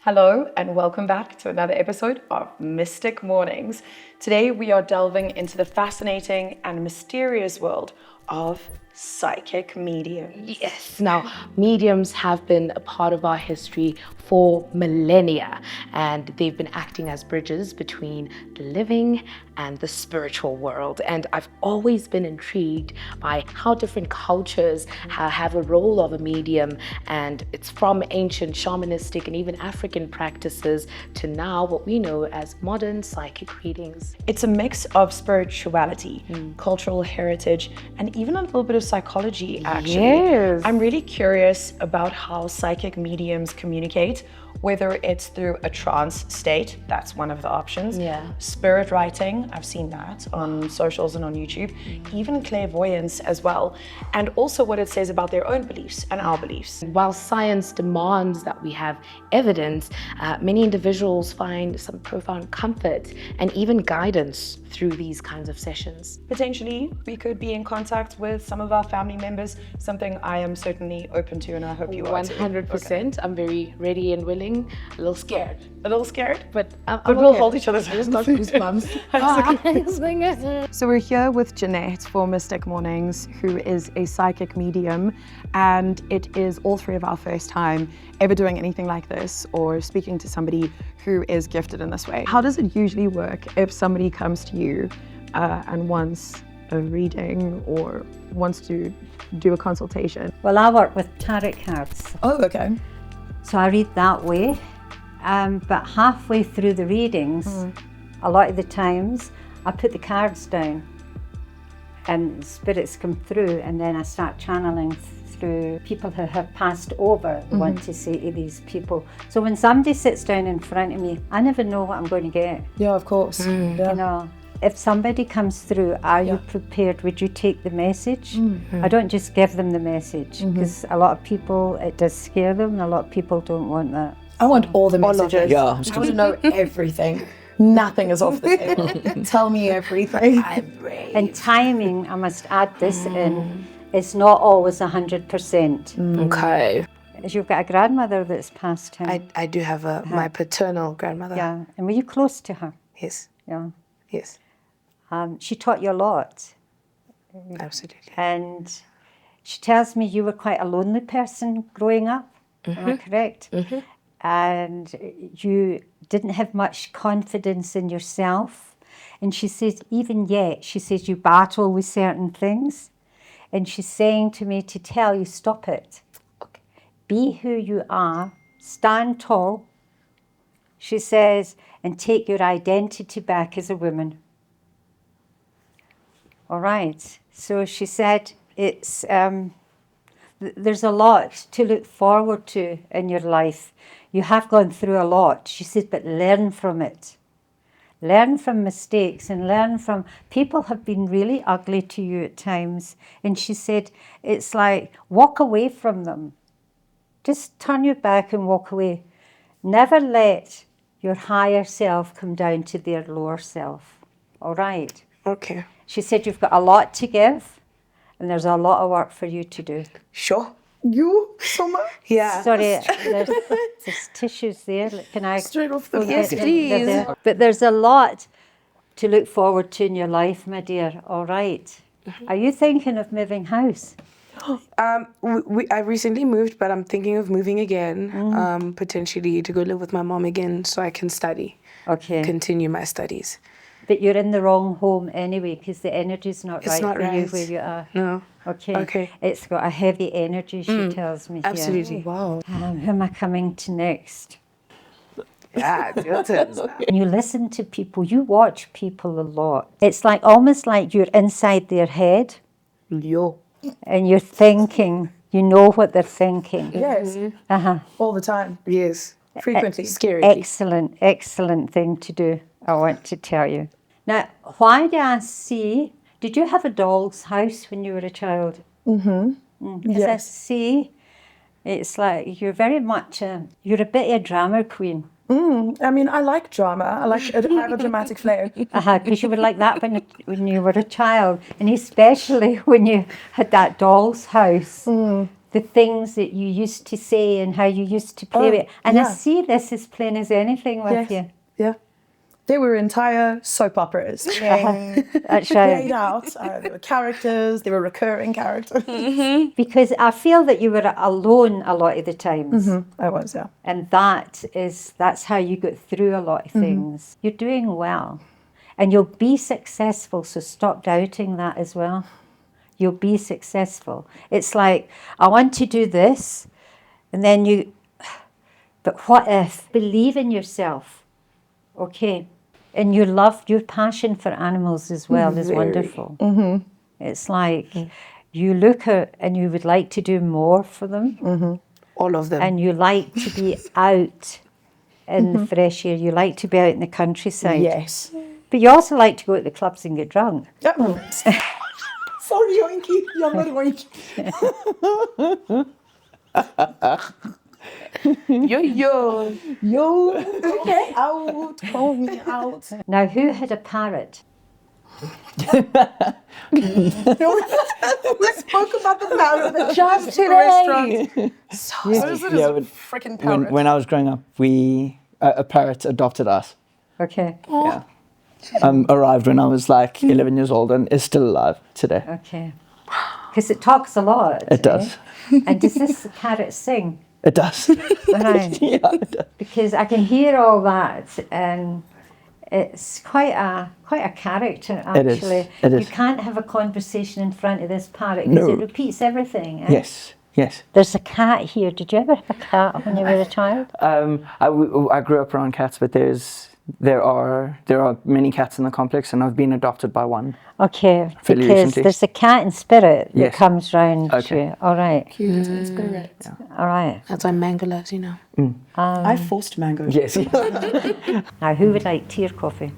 Hello and welcome back to another episode of Mystic Mornings. Today we are delving into the fascinating and mysterious world of psychic mediums. Yes. Now, mediums have been a part of our history for millennia, and they've been acting as bridges between the living and the spiritual world. And I've always been intrigued by how different cultures have a role of a medium, and it's from ancient shamanistic and even African practices to now what we know as modern psychic readings. It's a mix of spirituality, cultural heritage, and even a little bit of psychology, actually. Yes. I'm really curious about how psychic mediums communicate, whether it's through a trance state, that's one of the options. Yeah. Spirit writing, I've seen that on socials and on YouTube, even clairvoyance as well, and also what it says about their own beliefs and our beliefs. While science demands that we have evidence, many individuals find some profound comfort and even guidance through these kinds of sessions. Potentially, we could be in contact with some of our family members, something I am certainly open to, and I hope you are too. 100%. I'm very ready and willing. A little scared. A little scared? But we'll hold each other's hands. I just got goosebumps. So we're here with Janette for Mystic Mornings, who is a psychic medium, and it is all three of our first time ever doing anything like this or speaking to somebody who is gifted in this way. How does it usually work if somebody comes to you and wants a reading or wants to do a consultation? Well, I work with tarot cards, Oh, okay. so I read that way. But halfway through the readings, a lot of the times, I put the cards down and spirits come through, and then I start channeling through people who have passed over, want to say to these people. So when somebody sits down in front of me, I never know what I'm going to get. Yeah, of course. Yeah. You know, if somebody comes through, are you prepared? Would you take the message? I don't just give them the message, because a lot of people, it does scare them, and a lot of people don't want that. I want all the messages. Yeah, I want to know everything. Nothing is off the table. Tell me everything. And timing, I must add this in, is not always 100%. Okay. You've got a grandmother that's passed him. I do have my paternal grandmother. Yeah, and were you close to her? Yes. Yeah. Yes. She taught you a lot. Absolutely. And she tells me you were quite a lonely person growing up. Am I correct? And you didn't have much confidence in yourself. And she says, even yet, she says you battle with certain things. And she's saying to me to tell you, stop it. Okay. Be who you are, stand tall, she says, and take your identity back as a woman. All right. So she said it's there's a lot to look forward to in your life. You have gone through a lot. She said, but learn from it. Learn from mistakes and learn from people have been really ugly to you at times. And she said, it's like walk away from them. Just turn your back and walk away. Never let your higher self come down to their lower self. All right. Okay. She said you've got a lot to give and there's a lot of work for you to do. Sure. You, Soma? Yeah. Sorry, there's tissues there. Can I Straight off the go Yes, get them? please. They're there. But there's a lot to look forward to in your life, my dear. All right. Are you thinking of moving house? I recently moved, but I'm thinking of moving again, potentially to go live with my mom again so I can study, Okay. continue my studies. But you're in the wrong home anyway because the energy's not It's right not for you right. where you are. No. Okay. Okay. It's got a heavy energy, she tells me. Absolutely. Here. Wow. Who am I coming to next? Yeah, your turn. When you listen to people, you watch people a lot. It's like almost like you're inside their head Yo. and you're thinking, you know what they're thinking. Yes. All the time. Yes. Frequently. Scary. Excellent thing to do, I want to tell you. Now, why do I see, did you have a doll's house when you were a child? Because I see, it's like you're very much, you're a bit of a drama queen. I mean, I like drama. I have a dramatic flair. Because you were like that when you were a child, and especially when you had that doll's house. the things that you used to say and how you used to play with. And I see this as plain as anything with you. Yeah. There were entire soap operas being That's played right. out. There were characters, there were recurring characters. Because I feel that you were alone a lot of the times. I was, yeah. And that's how you got through a lot of things. You're doing well. And you'll be successful, so stop doubting that as well. You'll be successful. It's like, I want to do this, and then but what if? Believe in yourself, okay? And your passion for animals as well is wonderful. It's like, you look at and you would like to do more for them. All of them. And you like to be out in the fresh air. You like to be out in the countryside. Yes. But you also like to go to the clubs and get drunk. Sorry, Yoinky. You're not Yoinky. Yo. Okay. Out. Call me out. Now, who had a parrot? We spoke about the parrot just today. Freaking parrot. When I was growing up, a parrot adopted us. Okay. Yeah. Arrived when I was like 11 years old and is still alive today. Okay. Because it talks a lot. It does. And does this parrot sing? It does. Right. Yeah, it does. Because I can hear all that, and it's quite a character, actually. It is. You can't have a conversation in front of this parrot because it repeats everything. Eh? Yes. There's a cat here. Did you ever have a cat when you were a child? I grew up around cats, but there are many cats in the complex, and I've been adopted by one. Okay, Fairly because recently. there's a cat in spirit that Yes. comes round Okay. you. All right. Cute and spirit. All right. That's why mango loves, you know. I forced mango. Yes. Now, who would like tea or coffee?